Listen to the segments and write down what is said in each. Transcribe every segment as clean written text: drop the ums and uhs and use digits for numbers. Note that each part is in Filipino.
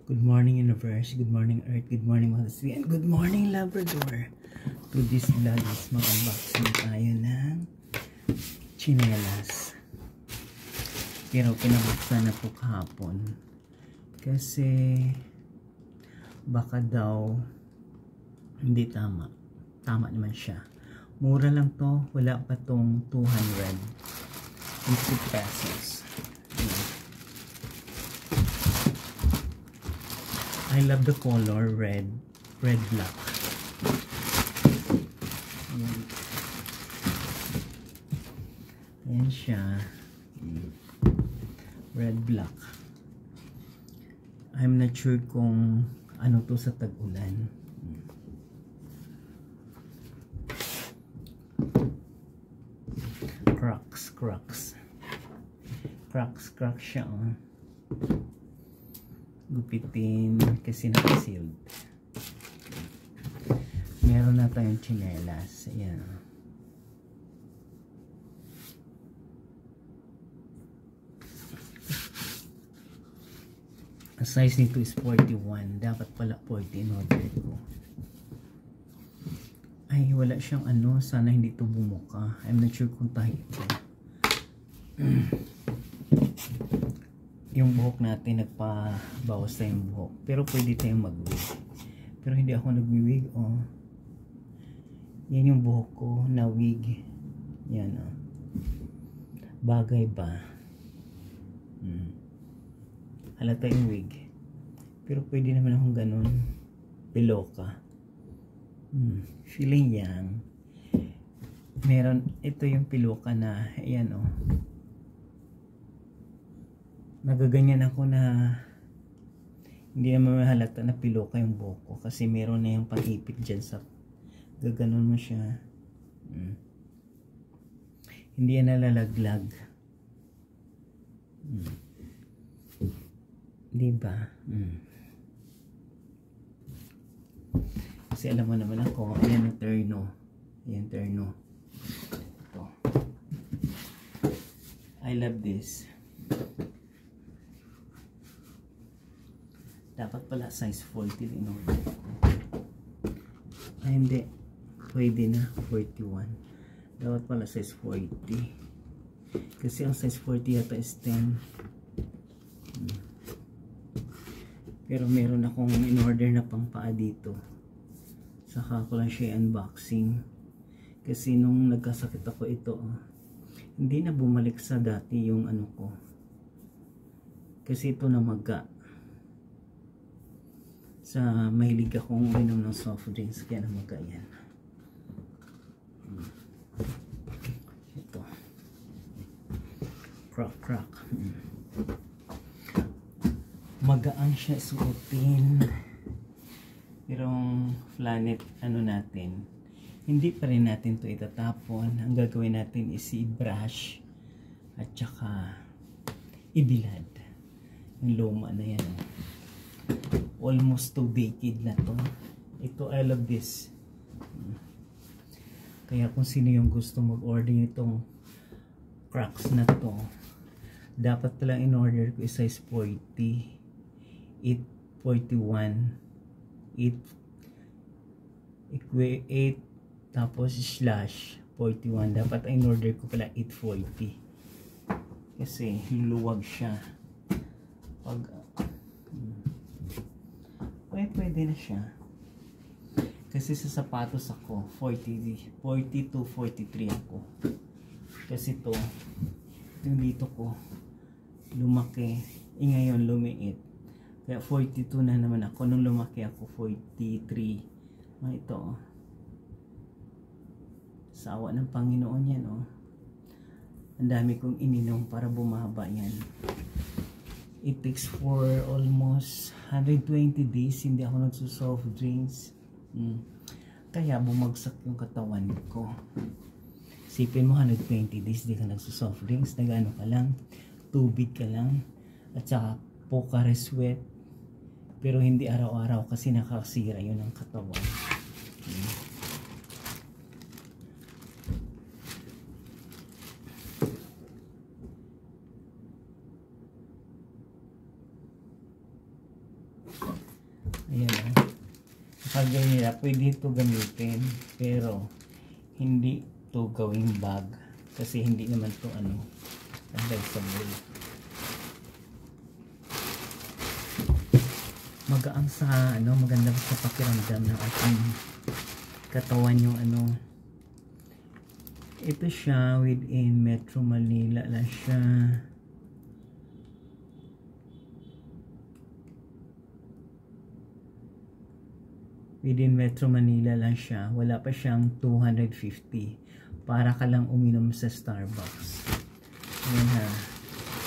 Good morning universe, good morning earth, good morning mga kaswi, and good morning Labrador. To this vlog is mag-unboxing tayo ng chinelas. Pero pinabuksan na po kahapon. Kasi baka daw hindi tama. Tama naman siya. Mura lang to, wala pa tong 250 pesos. I love the color red black. Ayan siya. Red black. I'm not sure kung ano to sa tag-ulan. Cracks siya. Gupitin kasi naka-sealed. Meron na tayong chinelas. Ayan. Ang size nito is 41. Dapat pala 40 in order ko. Ay, wala siyang ano. Sana hindi ito bumuka. I'm not sure kung tayo ito. Yung buhok natin, nagpabawas tayong buhok. Pero pwede tayong mag-wig. Pero hindi ako nag-wig, oh. Yan yung buhok ko na wig. Yan, oh. Bagay ba? Halata yung wig. Pero pwede naman akong ganun. Piloka. Feeling yang. Meron, ito yung piloka na, ayan, oh. Nagaganyan ako na hindi naman mahalata na piloka yung buhok ko kasi meron na yung pang-ipit dyan sa gaganon mo siya. Hindi yan nalalaglag. Diba? Kasi alam mo naman ako, ayan yung terno. Ayan terno. Ito. I love this. Dapat pala size 40 din order ko. Ay hindi. Pwede na. 41. Dapat pala size 40. Kasi ang size 40 yata is 10. Pero meron akong in order na pang paa dito. Saka ko lang siya unboxing. Kasi nung nagkasakit ako ito, hindi na bumalik sa dati yung ano ko. Kasi ito namaga. Sa mahilig akong uminom ng soft drinks kaya namaga yan. Ito. Crack. Magaan siya suotin. Pero Flannel ano natin, hindi pa rin natin to itatapon. Ang gagawin natin is i-brush at saka ibilad. Yung luma na yan. Almost 2 decade na to. Ito, I love this. Kaya kung sino yung gusto mag-order itong cracks na to, dapat pala in order ko is size 40, 841, 8 tapos slash 41. Dapat in order ko pala 840 kasi luwag siya. Pag pwede na siya. Kasi sa sapatos ako 40 to 43 ako. Kasi to yung dito ko lumaki, ngayon lumiit. Kaya 42 na naman ako. Nung lumaki ako 43. Ito, oh. Sa awa ng Panginoon yan, oh. Ang dami kong ininom para bumaba yan. It takes for almost 120 days hindi ako nagsusoft drinks. Kaya bumagsak yung katawan ko. Sipin mo 120 days di ka nagsusoft drinks. Nagano ka lang, tubig ka lang, at saka Pocari Sweat. Pero hindi araw-araw kasi nakakasira yun ng katawan. bagay nila, pwede ito gamitin. Pero, hindi ito gawing bag. Kasi hindi naman ito advisable. Magaang sa, maganda sa pakiramdam ng ating katawan yung ito siya within Metro Manila lang siya. Within Metro Manila lang siya. Wala pa siyang 250. Para ka lang uminom sa Starbucks. Ayan ha.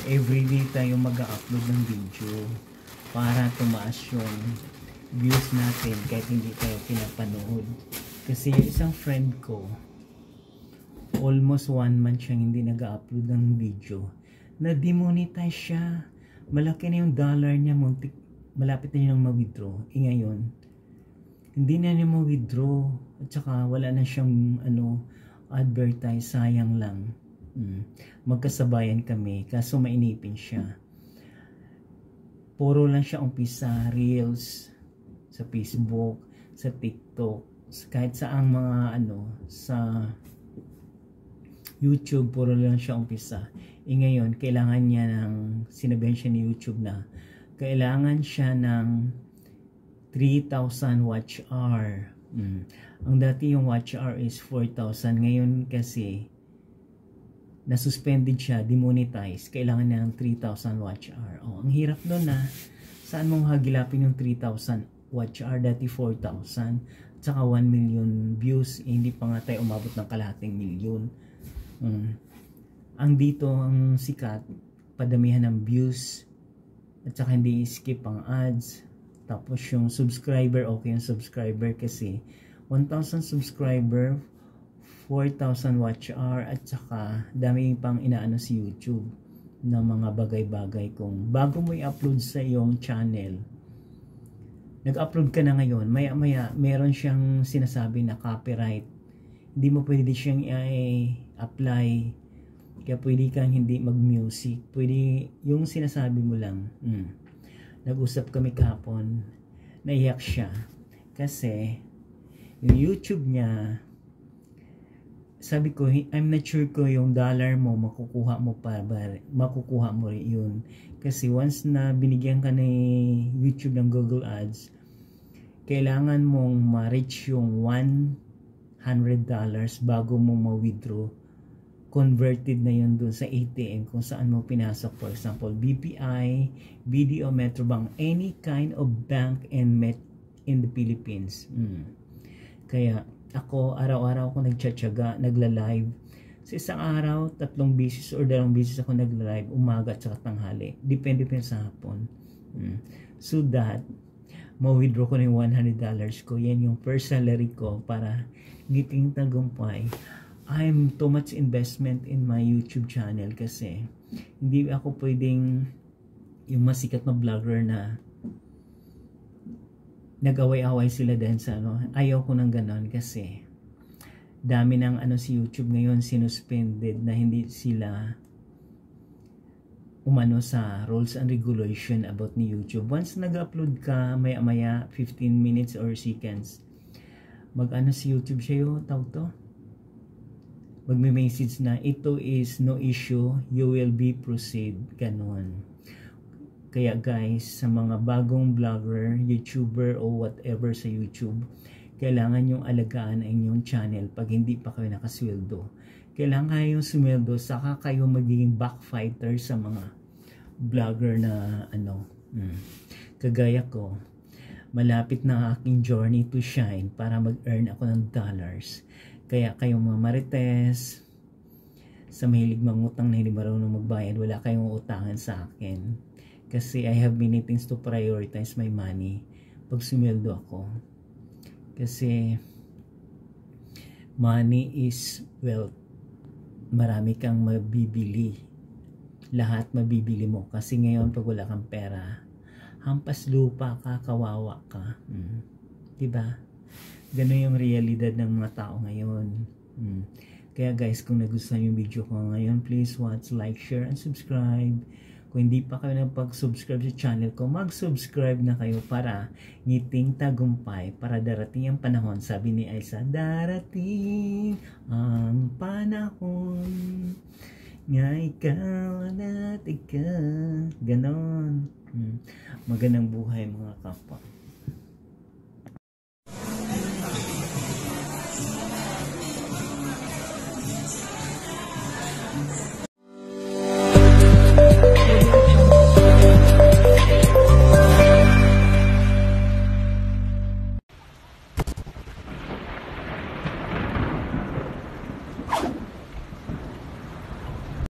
Everyday tayo mag-upload ng video para tumaas yung views natin kahit hindi tayo pinapanood. Kasi yung isang friend ko, almost 1 month siyang hindi nag-upload ng video. Na-demonetize siya. Malaki na yung dollar niya. Malapit na niyang ma-withdraw. Ngayon, hindi na niya ma-withdraw. At saka wala na siyang advertise. Sayang lang. Magkasabayan kami. Kaso mainipin siya. Puro lang siya umpisa. Reels. Sa Facebook. Sa TikTok. Kahit saang mga sa YouTube. Puro lang siya umpisa. Ngayon, kailangan niya sinabihan siya ni YouTube na kailangan siya ng 3,000 watch hour. Ang dati yung watch hour is 4,000. Ngayon kasi nasuspended siya, demonetize. Kailangan niya ng 3,000 watch hour. Ang hirap doon na saan mong hagilapin yung 3,000 watch hour? Dati 4,000. Tsaka 1 million views. Hindi pa nga tayo umabot ng kalahating milyon. Ang dito, ang sikat, padamihan ng views. At saka hindi skip ang ads. Tapos yung subscriber, okay yung subscriber kasi 1,000 subscriber, 4,000 watch hour, at saka dami pang inaano si YouTube na mga bagay-bagay. Kung bago mo i-upload sa iyong channel, nag-upload ka na ngayon, maya-maya meron siyang sinasabi na copyright. Hindi mo pwede siyang i-apply. Kaya pwede kang hindi mag-music. Pwede yung sinasabi mo lang. Nag-usap kami kahapon, naiyak siya kasi yung YouTube niya, sabi ko, I'm not sure ko yung dollar mo makukuha mo rin yun. Kasi once na binigyan ka ni YouTube ng Google Ads, kailangan mong ma-reach yung $100 bago mo ma-withdraw. Converted na yun dun sa ATM kung saan mo pinasok. For example, BPI, BDO, Metrobank, any kind of bank in the Philippines. Kaya ako, araw-araw ako nagtsatsaga, nagla-live. Sa isang araw, 3 beses or 2 beses ako nagla-live, umaga at saka tanghali. Depende pa sa hapon. So that, ma-withdraw ko na yung $100 ko. Yan yung first salary ko para ngiting tagumpay. I'm too much investment in my YouTube channel kasi hindi ako pwedeng yung masikat na vlogger na nag-away-away sila dahil sa ayaw ko ng ganon kasi dami ng si YouTube ngayon sinuspended na hindi sila umano sa rules and regulation about ni YouTube. Once nag-upload ka, maya-maya 15 minutes or seconds, si YouTube siya yung tawag to? Magme-message na ito is no issue, you will be proceed, ganon. Kaya guys, sa mga bagong vlogger, YouTuber o whatever sa YouTube, kailangan yung alagaan ang inyong channel pag hindi pa kayo nakasweldo. Kailangan kayong sumweldo, saka kayo magiging backfighter sa mga vlogger na kagaya ko. Malapit na aking journey to shine para mag-earn ako ng dollars. Kaya kayong mga marites, sa mahilig mangutang na hindi marunong magbayad, wala kayong utangan sa akin. Kasi I have many things to prioritize my money pag sumweldo ako. Kasi money is wealth. Marami kang mabibili. Lahat mabibili mo. Kasi ngayon pag wala kang pera, hampas lupa ka, kawawa ka. Diba? Ganun yung realidad ng mga tao ngayon. Kaya guys, kung nagustuhan yung video ko ngayon, please watch, like, share, and subscribe. Kung hindi pa kayo nagpag-subscribe sa channel ko, mag-subscribe na kayo para ngiting tagumpay, para darating ang panahon. Sabi ni Aiza, darating ang panahon nga ikaw at ikaw. Ganon. Magandang buhay mga kapwa.